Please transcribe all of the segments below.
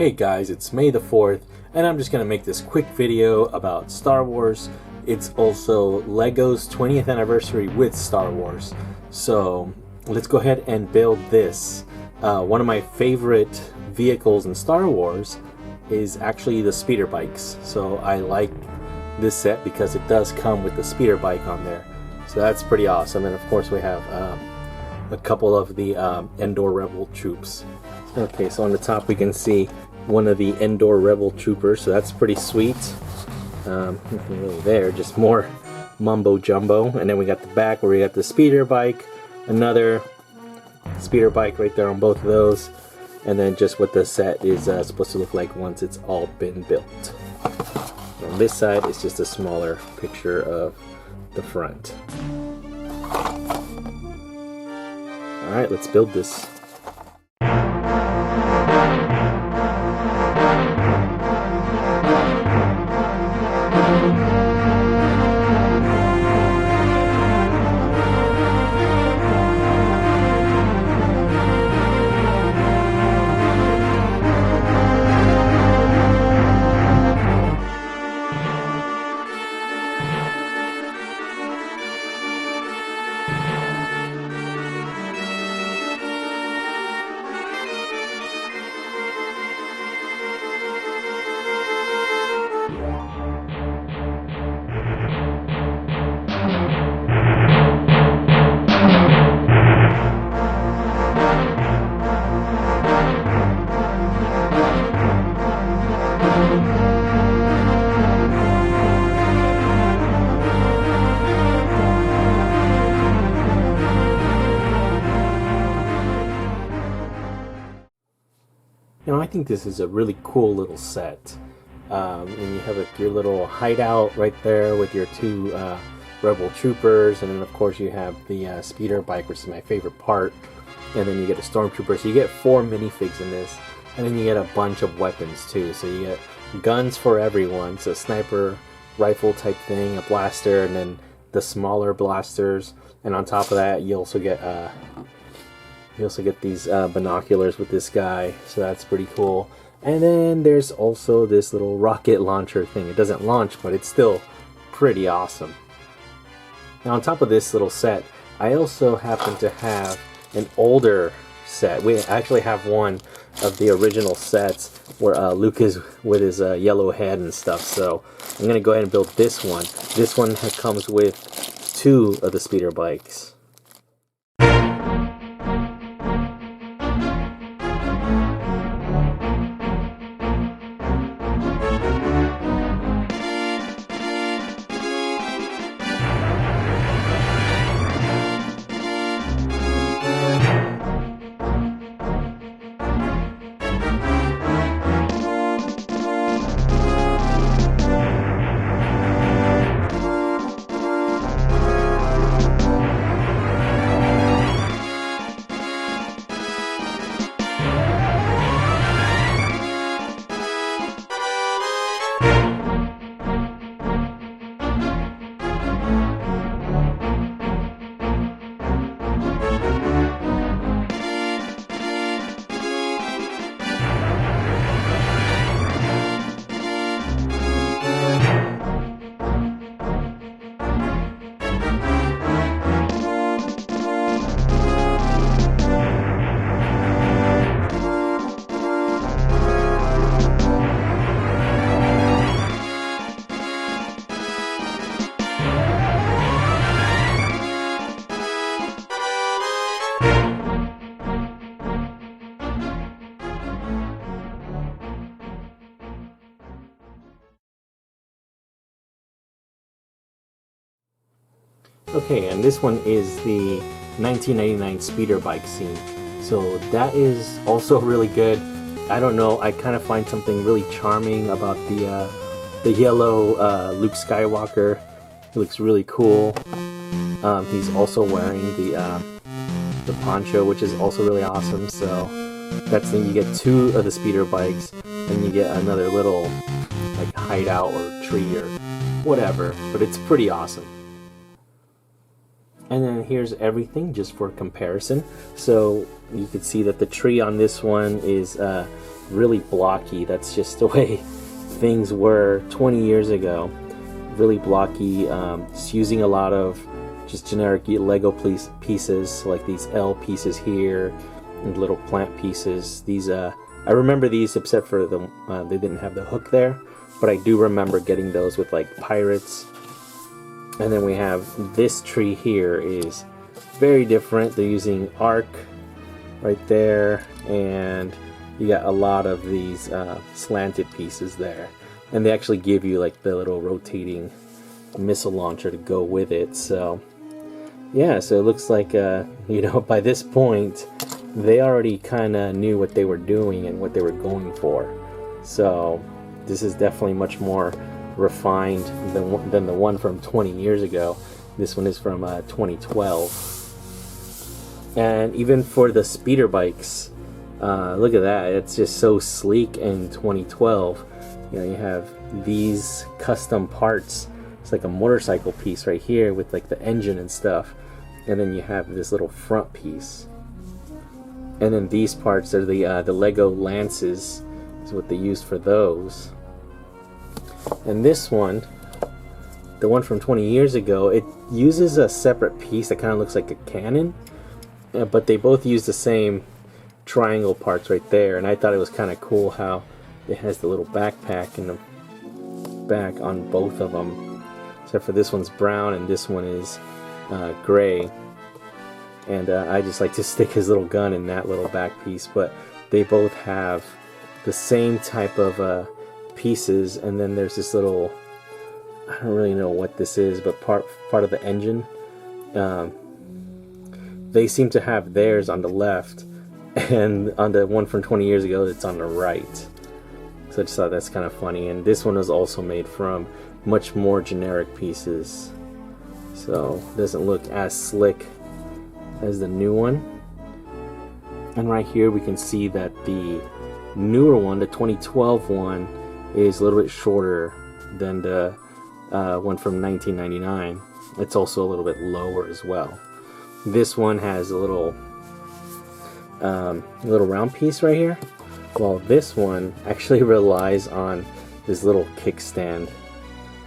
Hey guys, it's May the 4th, and I'm just going to make this quick video about Star Wars. It's also LEGO's 20th anniversary with Star Wars. So let's go ahead and build this. One of my favorite vehicles in Star Wars is actually the speeder bikes. So I like this set because it does come with the speeder bike on there. So that's pretty awesome. And of course we have a couple of the Endor Rebel troops. Okay, so on the top we can see one of the Endor Rebel troopers, so that's pretty sweet. Nothing really there, just more mumbo jumbo. And then we got the back where we got the speeder bike, another speeder bike right there on both of those, and then just what the set is supposed to look like once it's all been built. On this side it's just a smaller picture of the front. Alright, let's build this. Now I think this is a really cool little set. And you have your little hideout right there with your two rebel troopers, and then of course you have the speeder bike, which is my favorite part, and then you get a stormtrooper. So you get 4 minifigs in this, and then you get a bunch of weapons too. So you get guns for everyone, so sniper rifle type thing, a blaster, and then the smaller blasters, and on top of that you also get these binoculars with this guy, so that's pretty cool. And then there's also this little rocket launcher thing. It doesn't launch, but it's still pretty awesome. Now on top of this little set, I also happen to have an older set. We actually have one of the original sets where Luke is with his yellow head and stuff, so I'm going to go ahead and build this one. This one comes with 2 of the speeder bikes. Okay, and this one is the 1999 speeder bike scene. So that is also really good. I don't know, I kind of find something really charming about the yellow Luke Skywalker. He looks really cool. He's also wearing the poncho, which is also really awesome. So that's the thing, you get 2 of the speeder bikes, and you get another little like hideout or tree or whatever, but it's pretty awesome. And then here's everything just for comparison. So you can see that the tree on this one is really blocky. That's just the way things were 20 years ago. Really blocky, just using a lot of just generic Lego pieces, like these L pieces here, and little plant pieces. These, I remember these, except for they didn't have the hook there, but I do remember getting those with like pirates. And then we have this tree here is very different. They're using arc right there, and you got a lot of these slanted pieces there. And they actually give you like the little rotating missile launcher to go with it. So yeah, so it looks like you know, by this point they already kind of knew what they were doing and what they were going for. So this is definitely much more refined than the one from 20 years ago. This one is from 2012. And even for the speeder bikes, look at that, it's just so sleek in 2012. You know, you have these custom parts. It's like a motorcycle piece right here with like the engine and stuff, and then you have this little front piece, and then these parts are the Lego lances, is what they used for those. And this one, the one from 20 years ago, it uses a separate piece that kind of looks like a cannon, but they both use the same triangle parts right there. And I thought it was kind of cool how it has the little backpack in the back on both of them, except for this one's brown and this one is gray. And I just like to stick his little gun in that little back piece, but they both have the same type of pieces. And then there's this little, I don't really know what this is, but part of the engine. They seem to have theirs on the left, and on the one from 20 years ago it's on the right. So I just thought that's kind of funny. And this one was also made from much more generic pieces, so it doesn't look as slick as the new one. And right here we can see that the newer one, the 2012 one, is a little bit shorter than the one from 1999. It's also a little bit lower as well. This one has a little round piece right here, while this one actually relies on this little kickstand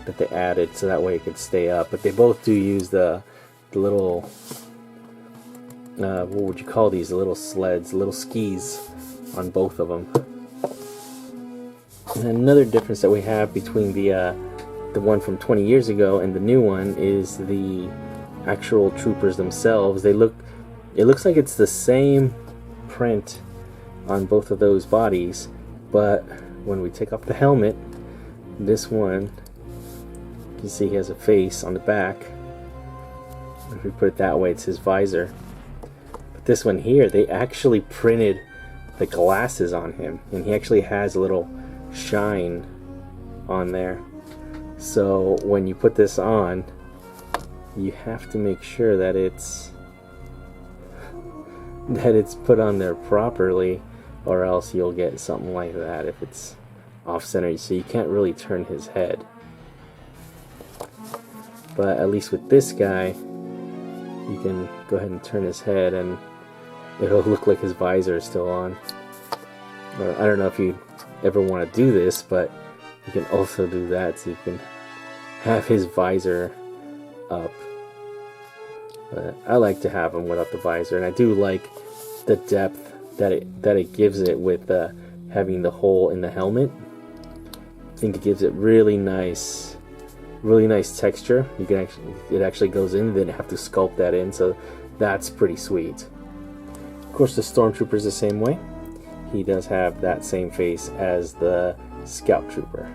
that they added so that way it could stay up. But they both do use the little what would you call these, the little sleds, little skis on both of them. And another difference that we have between the one from 20 years ago and the new one is the actual troopers themselves. It looks like it's the same print on both of those bodies, but when we take off the helmet, this one, you can see he has a face on the back. If we put it that way, it's his visor. But this one here, they actually printed the glasses on him, and he actually has a little shine on there. So when you put this on, you have to make sure that it's put on there properly, or else you'll get something like that if it's off-center, so you can't really turn his head. But at least with this guy, you can go ahead and turn his head and it'll look like his visor is still on. Or I don't know if you ever want to do this, but you can also do that, so you can have his visor up. But I like to have him without the visor, and I do like the depth that it gives it with having the hole in the helmet. I think it gives it really nice texture. You can it actually goes in, then you have to sculpt that in, so that's pretty sweet. Of course, the Stormtrooper is the same way. He does have that same face as the Scout Trooper.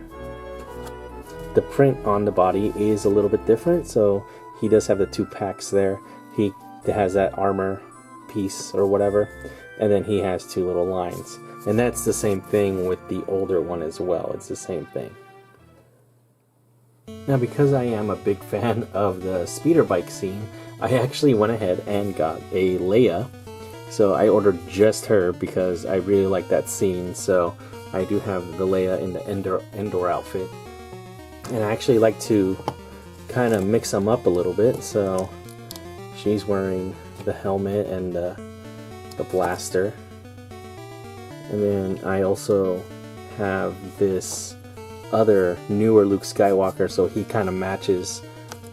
The print on the body is a little bit different, so he does have the two packs there. He has that armor piece or whatever, and then he has two little lines. And that's the same thing with the older one as well. It's the same thing. Now, because I am a big fan of the speeder bike scene, I actually went ahead and got a Leia. So I ordered just her because I really like that scene. So I do have the Leia in the Endor outfit. And I actually like to kind of mix them up a little bit. So she's wearing the helmet and the blaster. And then I also have this other newer Luke Skywalker, so he kind of matches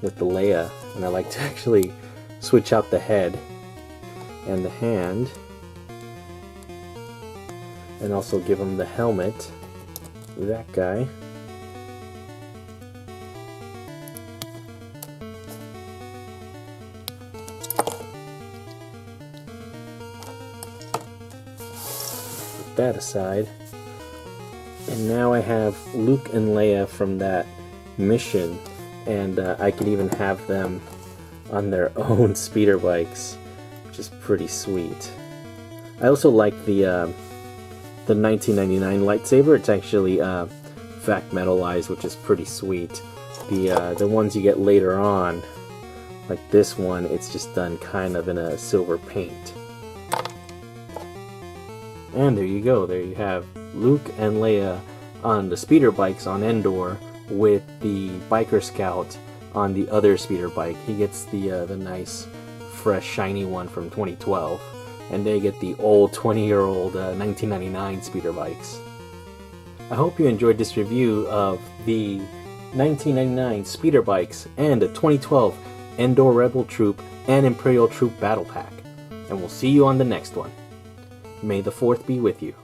with the Leia. And I like to actually switch out the head and the hand, and also give him the helmet. That guy. Put that aside. And now I have Luke and Leia from that mission, and I can even have them on their own speeder bikes, which is pretty sweet. I also like the 1999 lightsaber. It's actually vac metalized, which is pretty sweet. The ones you get later on, like this one, it's just done kind of in a silver paint. And there you go. There you have Luke and Leia on the speeder bikes on Endor, with the biker scout on the other speeder bike. He gets the nice, fresh, shiny one from 2012, and they get the old 20-year-old 1999 speeder bikes. I hope you enjoyed this review of the 1999 speeder bikes and the 2012 Endor Rebel Troop and Imperial Troop Battle Pack, and we'll see you on the next one. May the 4th be with you.